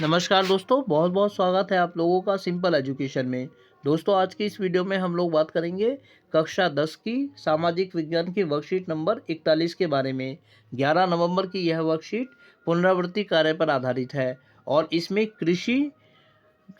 नमस्कार दोस्तों, बहुत बहुत स्वागत है आप लोगों का सिंपल एजुकेशन में। दोस्तों, आज की इस वीडियो में हम लोग बात करेंगे कक्षा 10 की सामाजिक विज्ञान की वर्कशीट नंबर 41 के बारे में। 11 नवंबर की यह वर्कशीट पुनरावृत्ति कार्य पर आधारित है और इसमें कृषि,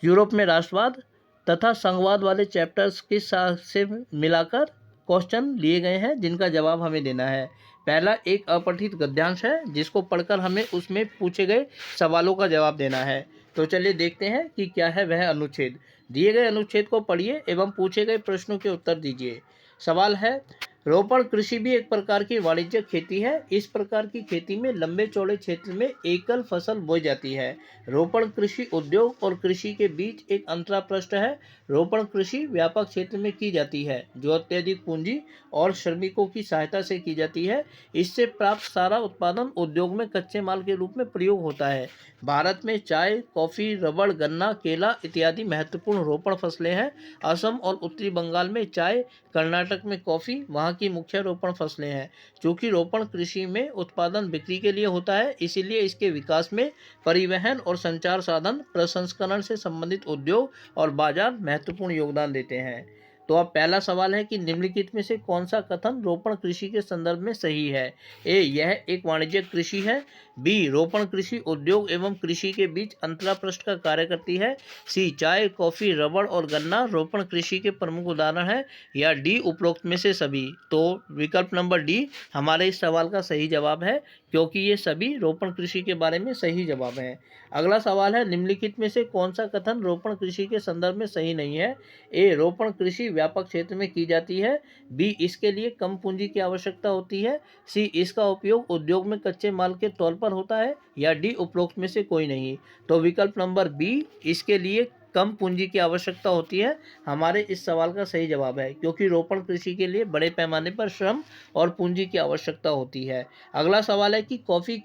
यूरोप में राष्ट्रवाद तथा संघवाद वाले चैप्टर्स के साथ से मिलाकर क्वेश्चन लिए गए हैं जिनका जवाब हमें देना है। पहला एक अपठित गद्यांश है जिसको पढ़कर हमें उसमें पूछे गए सवालों का जवाब देना है। तो चलिए देखते हैं कि क्या है वह अनुच्छेद। दिए गए अनुच्छेद को पढ़िए एवं पूछे गए प्रश्नों के उत्तर दीजिए। सवाल है, रोपण कृषि भी एक प्रकार की वाणिज्यिक खेती है। इस प्रकार की खेती में लंबे चौड़े क्षेत्र में एकल फसल बोई जाती है। रोपण कृषि उद्योग और कृषि के बीच एक अंतराप्रस्थ है। रोपण कृषि व्यापक क्षेत्र में की जाती है जो अत्यधिक पूंजी और श्रमिकों की सहायता से की जाती है। इससे प्राप्त सारा उत्पादन उद्योग में कच्चे माल के रूप में प्रयोग होता है। भारत में चाय, कॉफी, रबड़, गन्ना, केला इत्यादि महत्वपूर्ण रोपण फसलें हैं। असम और उत्तरी बंगाल में चाय, कर्नाटक में कॉफी वहाँ की मुख्य रोपण फसलें हैं। चूँकि रोपण कृषि में उत्पादन बिक्री के लिए होता है, इसीलिए इसके विकास में परिवहन और संचार साधन, प्रसंस्करण से संबंधित उद्योग और बाजार महत्वपूर्ण योगदान देते हैं। तो अब पहला सवाल है कि निम्नलिखित में से कौन सा कथन रोपण कृषि के संदर्भ में सही है। ए, यह एक वाणिज्यिक कृषि है। बी, रोपण कृषि उद्योग एवं कृषि के बीच अंतरापृष्ठ का कार्य करती है। सी, चाय, कॉफी, रबड़ और गन्ना रोपण कृषि के प्रमुख उदाहरण है। या डी, उपरोक्त में से सभी। तो विकल्प नंबर डी हमारे इस सवाल का सही जवाब है, क्योंकि ये सभी रोपण कृषि के बारे में सही जवाब हैं। अगला सवाल है, निम्नलिखित में से कौन सा कथन रोपण कृषि के संदर्भ में सही नहीं है। ए, रोपण कृषि व्यापक क्षेत्र में की जाती है। बी, इसके लिए कम पूंजी की आवश्यकता होती है। सी, इसका उपयोग उद्योग में कच्चे माल के तौर पर होता है। या डी, उपरोक्त में से कोई नहीं। तो विकल्प नंबर बी, इसके लिए कम पूंजी की आवश्यकता होती है, हमारे इस सवाल का सही जवाब है, क्योंकि रोपण कृषि के लिए बड़े पैमाने पर श्रम और पूंजी की आवश्यकता होती है। अगला सवाल है कि कॉफी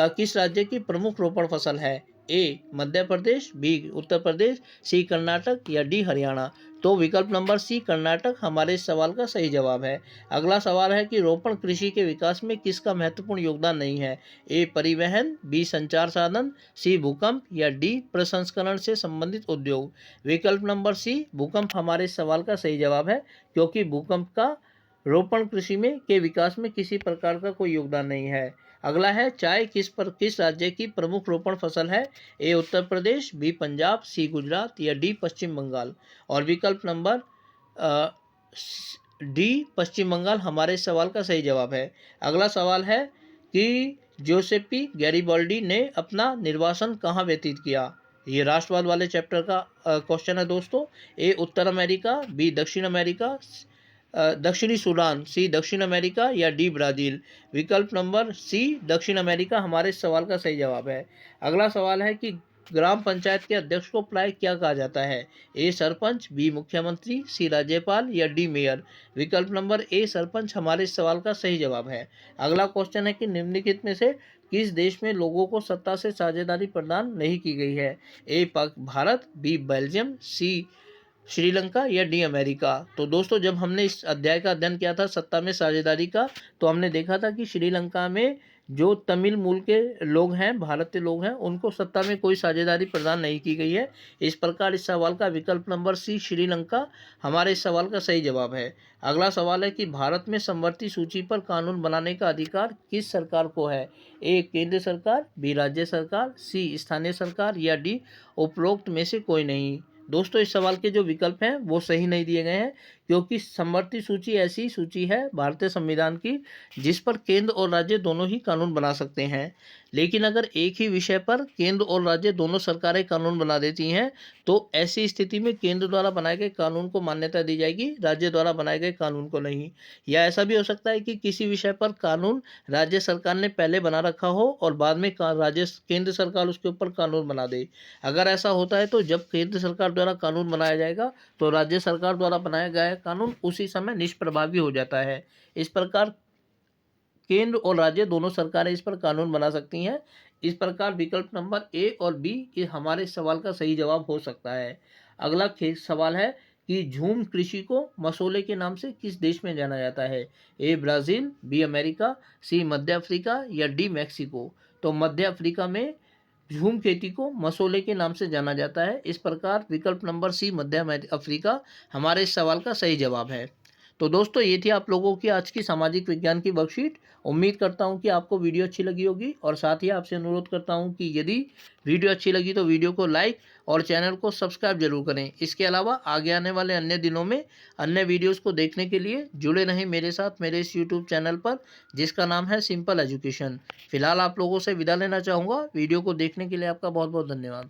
किस राज्य की प्रमुख रोपण फसल है। ए, मध्य प्रदेश, बी, उत्तर प्रदेश, सी, कर्नाटक या डी, हरियाणा। तो विकल्प नंबर सी, कर्नाटक हमारे इस सवाल का सही जवाब है। अगला सवाल है कि रोपण कृषि के विकास में किसका महत्वपूर्ण योगदान नहीं है। ए, परिवहन, बी, संचार साधन, सी, भूकंप या डी, प्रसंस्करण से संबंधित उद्योग। विकल्प नंबर सी, भूकंप हमारे इस सवाल का सही जवाब है, क्योंकि भूकंप का रोपण कृषि में के विकास में किसी प्रकार का कोई योगदान नहीं है। अगला है, चाय किस राज्य की प्रमुख रोपण फसल है। ए, उत्तर प्रदेश, बी, पंजाब, सी, गुजरात या डी, पश्चिम बंगाल। और विकल्प नंबर डी, पश्चिम बंगाल हमारे इस सवाल का सही जवाब है। अगला सवाल है कि जोसेपी गैरिबाल्डी ने अपना निर्वासन कहाँ व्यतीत किया। ये राष्ट्रवाद वाले चैप्टर का क्वेश्चन है दोस्तों। ए, उत्तर अमेरिका, बी, दक्षिण अमेरिका, दक्षिणी सूडान, सी, दक्षिण अमेरिका या डी, ब्राज़ील। विकल्प नंबर सी, दक्षिण अमेरिका हमारे इस सवाल का सही जवाब है। अगला सवाल है कि ग्राम पंचायत के अध्यक्ष को प्राय क्या कहा जाता है। ए, सरपंच, बी, मुख्यमंत्री, सी, राज्यपाल या डी, मेयर। विकल्प नंबर ए, सरपंच हमारे इस सवाल का सही जवाब है। अगला क्वेश्चन है कि निम्नलिखित में से किस देश में लोगों को सत्ता से साझेदारी प्रदान नहीं की गई है। ए, भारत, बी, बेल्जियम, सी, श्रीलंका या डी, अमेरिका। तो दोस्तों, जब हमने इस अध्याय का अध्ययन किया था सत्ता में साझेदारी का, तो हमने देखा था कि श्रीलंका में जो तमिल मूल के लोग हैं, भारतीय लोग हैं, उनको सत्ता में कोई साझेदारी प्रदान नहीं की गई है। इस प्रकार इस सवाल का विकल्प नंबर सी, श्रीलंका हमारे इस सवाल का सही जवाब है। अगला सवाल है कि भारत में समवर्ती सूची पर कानून बनाने का अधिकार किस सरकार को है। ए, केंद्र सरकार, बी, राज्य सरकार, सी, स्थानीय सरकार या डी, उपरोक्त में से कोई नहीं। दोस्तों, इस सवाल के जो विकल्प हैं वो सही नहीं दिए गए हैं, क्योंकि समवर्ती सूची ऐसी सूची है भारतीय संविधान की जिस पर केंद्र और राज्य दोनों ही कानून बना सकते हैं। लेकिन अगर एक ही विषय पर केंद्र और राज्य दोनों सरकारें कानून बना देती हैं, तो ऐसी स्थिति में केंद्र द्वारा बनाए गए कानून को मान्यता दी जाएगी, राज्य द्वारा बनाए गए कानून को नहीं। या ऐसा भी हो सकता है कि किसी विषय पर कानून राज्य सरकार ने पहले बना रखा हो और बाद में केंद्र सरकार उसके ऊपर कानून बना दे। अगर ऐसा होता है तो जब केंद्र सरकार द्वारा कानून बनाया जाएगा तो राज्य सरकार द्वारा बनाया गया कानून उसी समय निष्प्रभावी हो जाता है। इस प्रकार केंद्र और राज्य दोनों सरकारें इस पर कानून बना सकती हैं। इस प्रकार विकल्प नंबर ए और बी ये हमारे सवाल का सही जवाब हो सकता है। अगला सवाल है कि झूम कृषि को मसोले के नाम से किस देश में जाना जाता है। ए, ब्राज़ील, बी, अमेरिका, सी, मध्य अफ्रीका या डी, मैक्सिको। तो मध्य अफ्रीका में झूम खेती को मसोले के नाम से जाना जाता है। इस प्रकार विकल्प नंबर सी मध्य अफ्रीका हमारे इस सवाल का सही जवाब है। तो दोस्तों ये थी आप लोगों की आज की सामाजिक विज्ञान की वर्कशीट। उम्मीद करता हूँ कि आपको वीडियो अच्छी लगी होगी और साथ ही आपसे अनुरोध करता हूँ कि यदि वीडियो अच्छी लगी तो वीडियो को लाइक और चैनल को सब्सक्राइब जरूर करें। इसके अलावा आगे आने वाले अन्य दिनों में अन्य वीडियोस को देखने के लिए जुड़े रहें मेरे साथ मेरे इस यूट्यूब चैनल पर, जिसका नाम है सिंपल एजुकेशन। फिलहाल आप लोगों से विदा लेना चाहूँगा। वीडियो को देखने के लिए आपका बहुत बहुत धन्यवाद।